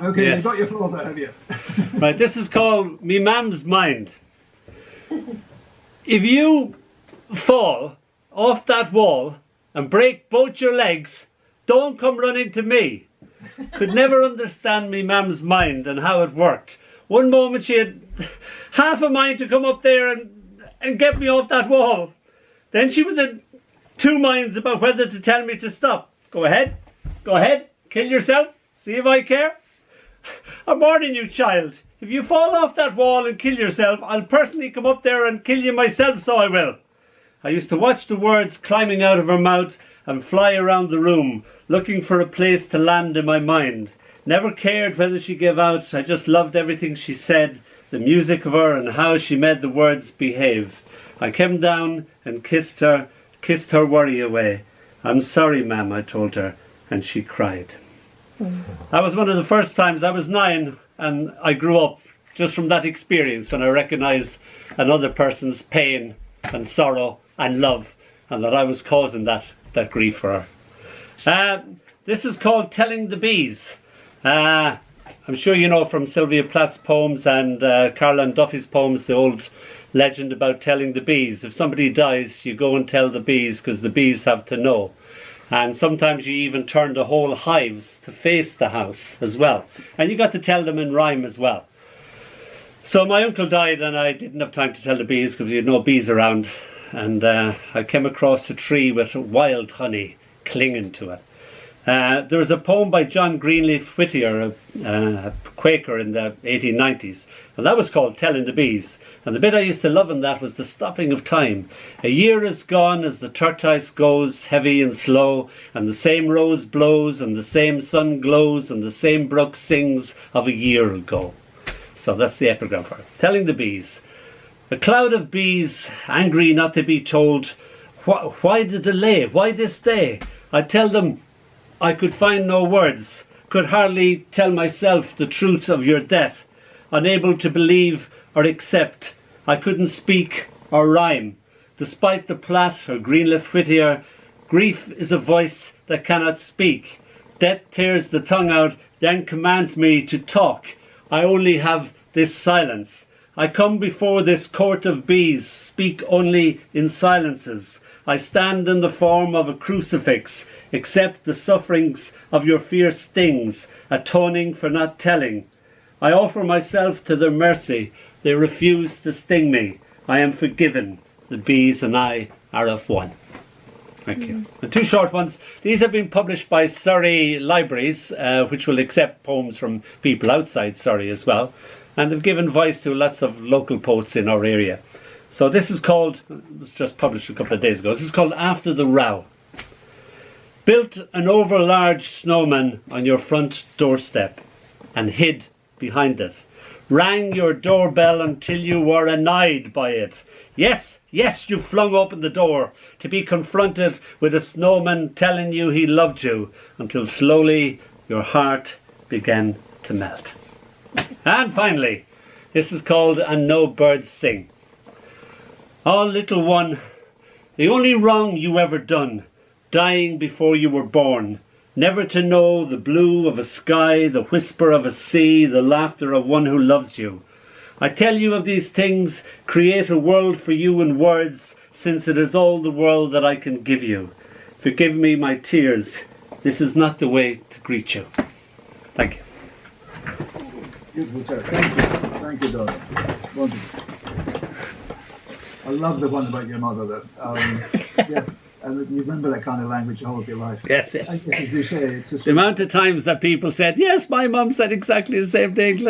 Okay, Yes. you've got your folder, have you? Right, this is called Me Mams Mind. If you fall off that wall and break both your legs, don't come running to me. Could never understand me mum's mind and how it worked. One moment she had half a mind to come up there and get me off that wall. Then she was in two minds about whether to tell me to stop. Go ahead, kill yourself, see if I care. I'm warning you, child. If you fall off that wall and kill yourself, I'll personally come up there and kill you myself, so I will. I used to watch the words climbing out of her mouth and fly around the room, looking for a place to land in my mind. Never cared whether she gave out, I just loved everything she said, the music of her and how she made the words behave. I came down and kissed her worry away. I'm sorry, ma'am, I told her, and she cried. That was one of the first times. I was 9 and I grew up just from that experience when I recognised another person's pain and sorrow and love, and that I was causing that grief for her. This is called Telling the Bees. I'm sure you know from Sylvia Plath's poems and Caroline Duffy's poems the old legend about telling the bees. If somebody dies, you go and tell the bees because the bees have to know. And sometimes you even turn the whole hives to face the house as well. And you got to tell them in rhyme as well. So my uncle died and I didn't have time to tell the bees because we had no bees around. And I came across a tree with wild honey clinging to it. There was a poem by John Greenleaf Whittier, a Quaker in the 1890s, and that was called Telling the Bees. And the bit I used to love in that was the stopping of time. A year is gone as the tortoise goes, heavy and slow, and the same rose blows, and the same sun glows, and the same brook sings of a year ago. So that's the epigram for it. Telling the Bees. A cloud of bees, angry not to be told, why the delay, why this day? I tell them I could find no words, could hardly tell myself the truth of your death, unable to believe or accept. I couldn't speak or rhyme. Despite the Plath or Greenleaf Whittier, grief is a voice that cannot speak. Death tears the tongue out, then commands me to talk. I only have this silence. I come before this court of bees, speak only in silences. I stand in the form of a crucifix, accept the sufferings of your fierce stings, atoning for not telling. I offer myself to their mercy. They refuse to sting me. I am forgiven. The bees and I are of one. Thank you. And two short ones. These have been published by Surrey Libraries, which will accept poems from people outside Surrey as well. And they've given voice to lots of local poets in our area. So this is called, it was just published a couple of days ago, this is called After the Row. Built an over-large snowman on your front doorstep and hid behind it. Rang your doorbell until you were annoyed by it. Yes, yes, you flung open the door to be confronted with a snowman telling you he loved you until slowly your heart began to melt. And finally, this is called And No Birds Sing. Oh, little one, the only wrong you ever done, dying before you were born, never to know the blue of a sky, the whisper of a sea, the laughter of one who loves you. I tell you of these things, create a world for you in words, since it is all the world that I can give you. Forgive me my tears, this is not the way to greet you. Thank you. Beautiful, sir. Thank you, Donald. Wonderful. I love the one about your mother, though. Yeah. And you remember that kind of language the whole of your life. Yes, yes. I guess, as you say, it's just The amount of times that people said, yes, my mum said exactly the same thing.